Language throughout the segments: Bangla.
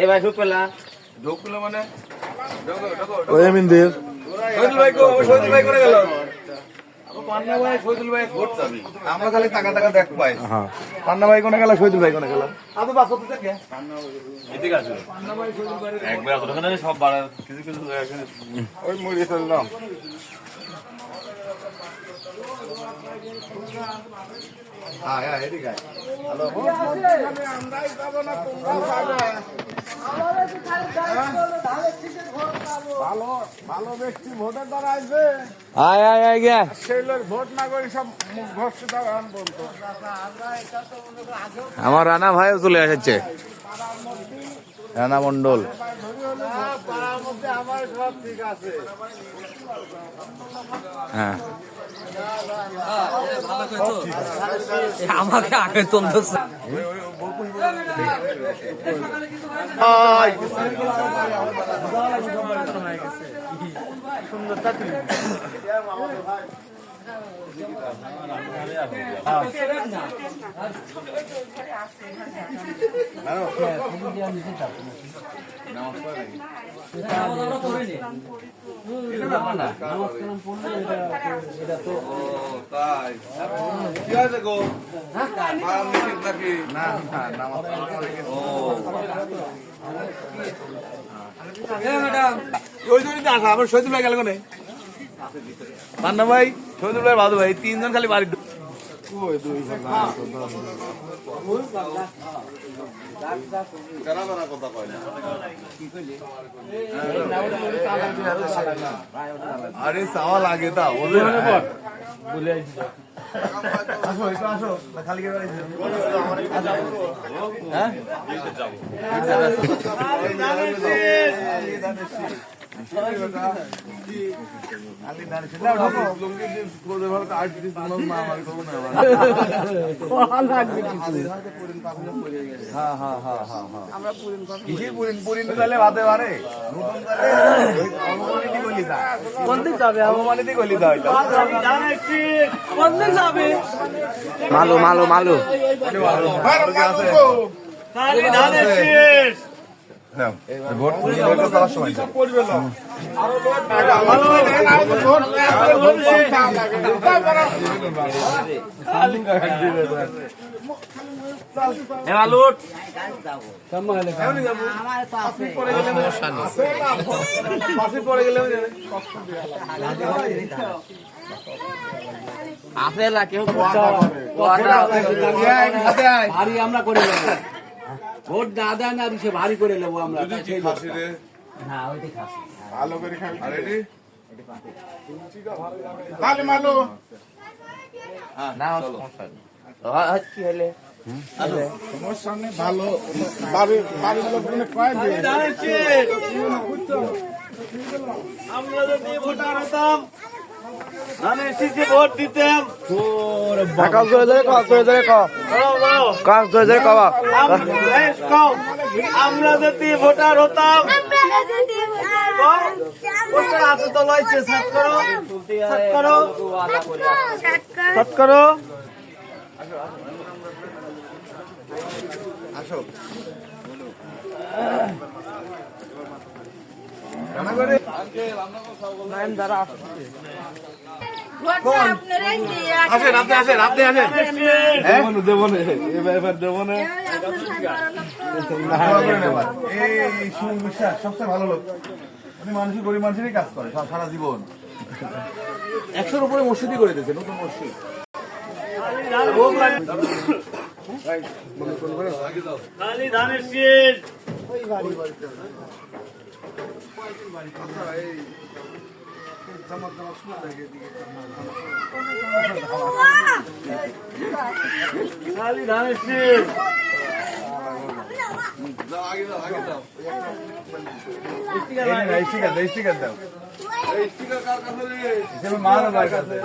এই ভাই ঢুক পেলা মানে ওই মিন্দির শহীদুল ভাই শহীদুল ভাই করে গেল পান্না ভাই শহীদুল ভাই ভোট চাবি আমরা খালি টাকা টাকা দেখ পাই পান্না ভাই কোনে গেল শহীদুল ভাই কোনে গেল আদু বাস করতে থাকে এদিকে আসো পান্না ভাই শহীদুল ভাই একবার ওখানে সব বাড়া কিছু কিছু ওই মরিয়ে চললাম হ্যাঁ হ্যাঁ এদিকে হ্যালো আমরাই পাবো না তোমরা পাবে ভালো ভালো ব্যক্তি ভোটের দ্বারা আসবে আয় আয় আয় গে সেই লোক ভোট না করে সব ঘোষিত বলতো আমার রানা ভাইও চলে এসেছে রানা মন্ডল পাড়ার মধ্যে আমার সব ঠিক আছে হ্যাঁ আমাকে আগে তুলতেছে সুন্দর চাকরি আমার শহীদুল ভাই গেল কোনে পান্না ভাই শহীদুল ভাই বাদু ভাই তিনজন খালি বাড়ি আরে চাওয়া লাগে তা বলে আসো একটু আসো খালি হ্যাঁ মালু মালু মালু ভোট চাওয়ার সময় আমরা করে ভোট না দেয় না সে ভারী করে নেবো আমরা ভালো করে খাবি আর এটি ভালো ভালো না কি হলে সমস্যা নেই ভালো বাড়ির লোকগুলো কয় দিয়ে আমরা যদি ভোটার হতাম ভোট দিতাম আমরা যদি ভোটার হতাম হাতে তো লইছে সাত করো আসো সবচেয়ে ভালো লোক উনি মানুষের গরিব মানুষেরই কাজ করে সারা জীবন 100-র উপরে মসজিদই করে দিয়েছে নতুন মসজিদ ধানের শীষ ধানের শীষ মাধব ভাই কাছে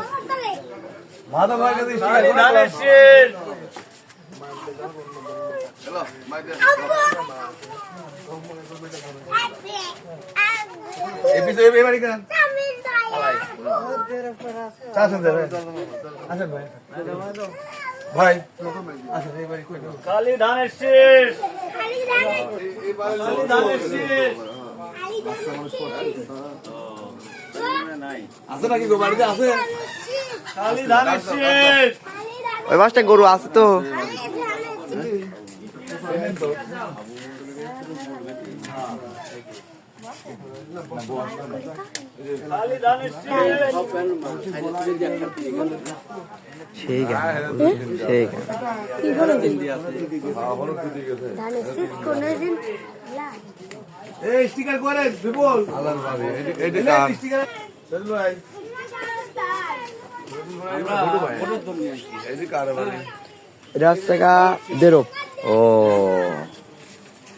ধানের শীষ ভাই কালী ধানের শীষ আছে নাকি গো বাড়িতে আছে? ওই পাশটা গরু আছে তো। সেই গান, সেই গান। এই স্টিকার করে বিপুল স্টিকার ভাই এটা হচ্ছে গা দেরো। ও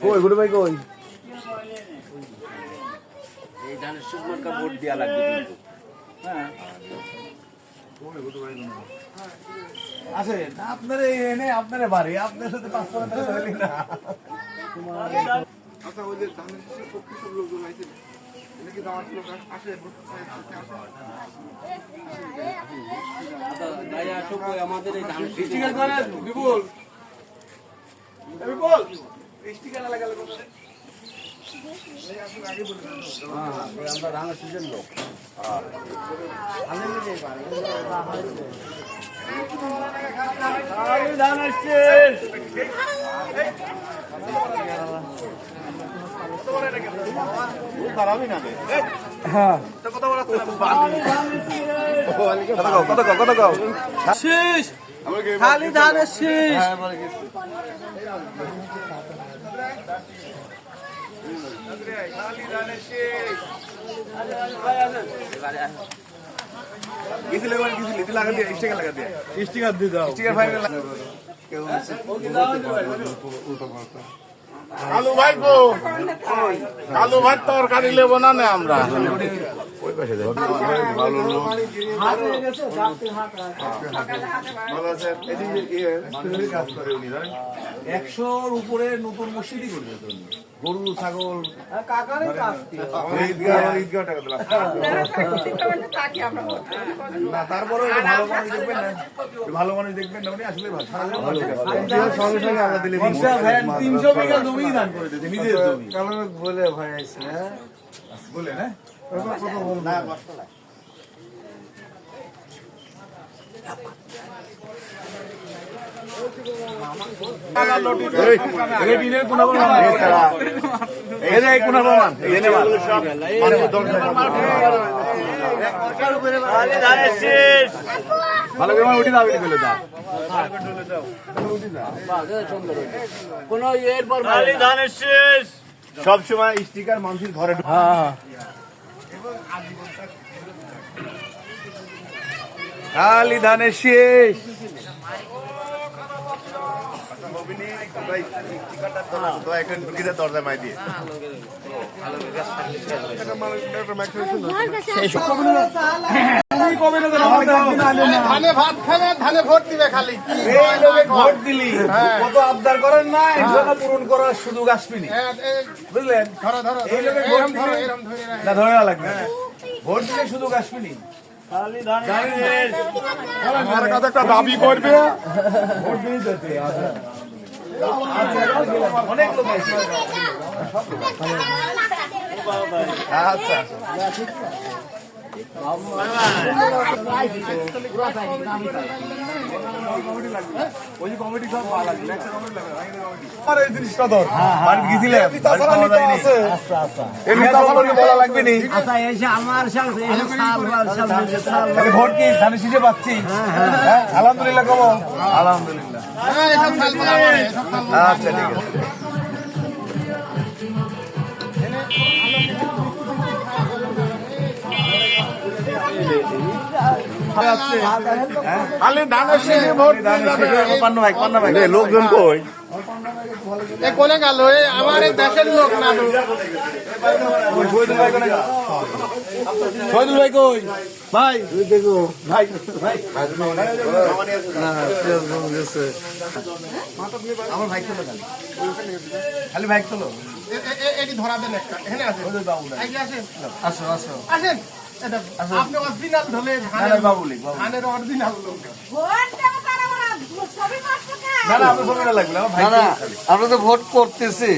কই গুরু ভাই কই? এই ধানের শুকনোর ভোট দেওয়া লাগবে কিন্তু। হ্যাঁ আছে আপনার এনে আপনার বাড়ি আপনার সাথে 5 টাকা হইলি না। আচ্ছা ওই যে ধানের শীষের পক্ষে সব লোকজন আইছে নাকি দাওয়াত লোক আসে আমাদের এই ধান স্টিকার করে বিপুল বিপুল স্টিকার লাগালে কত রে? আমরা ধানের সিজন লোক। ধান আসছে শেষ, খালি ধানের শেষ। স্টিকার দিয়ে দাও স্টিকার ফাইনাল কালু ভাই গো, কালু ভাই তরকারি লেবো না না আমরা। একশোর উপরে নতুন মসজিদই করবে তো গরু ছাগল না তারপরে ভালো মানুষ দেখবেন না উনি আসলে সঙ্গে সঙ্গে আমরা দিলে 300 বিঘা জমি দান করে দিয়েছে নিজের জমি বলে ভাই আইছে বলে না ভালো করে উঠে যাবে বলে দাও কোনো এরপর সব সময় স্টিকার মানুষের ঘরে খালি ধানের শেষ দরজা মাই দিয়ে ধানে ভাত খাবে, ধানে ভোট দিবে খালি। ভোট দিলি কত আবদার করেন না এগুলো পূরণ করার সুযোগ আসবেনি বুঝলেন ধরো ধরো, এই লোকে ভোট এরম ধরো, দিলে এরম ধরে রাখো। না ধরে না লাগবে ভোট দিলে সুযোগ আসবেনি আমার কাছে একটা দাবি করবে। ভোট দিয়ে যেতে অনেক লোক আছে আচ্ছা ওই কমিটি সব ভালো লাগবে একটা কমিটি লাগবে আর এই জিনিসটা ধর আর গিয়েছিলে তাছাড়া নিতে আছে আচ্ছা আচ্ছা এমনি তাছাড়া বলা লাগবে নি আচ্ছা এসে আমার সাথে তাহলে ভোট কি ধানের শীষে পাচ্ছি হ্যাঁ আলহামদুলিল্লাহ কবো আলহামদুলিল্লাহ আচ্ছা ঠিক আছে খালি ধানের শীষে ভোট পান্না ভাই লোকজন কই কোনে গেল? আমার এই দেশের লোক না তো। শহীদুল ভাই কই ভাই দেখো ভাই ভাই আমার ভাই চলো খালি ভাই চলো এটি ধরা দেন একটা, এখানে আছে। আগে আসেন, আসো আসো আসেন। এটা আপনি অরিজিনাল ধরে বাবুলি ধানের অরিজিনাল লোক। ভোট দেবো তারা না না আপনার ছবিটা লাগবে না, আমার ভাই না না আমরা তো ভোট করতেছি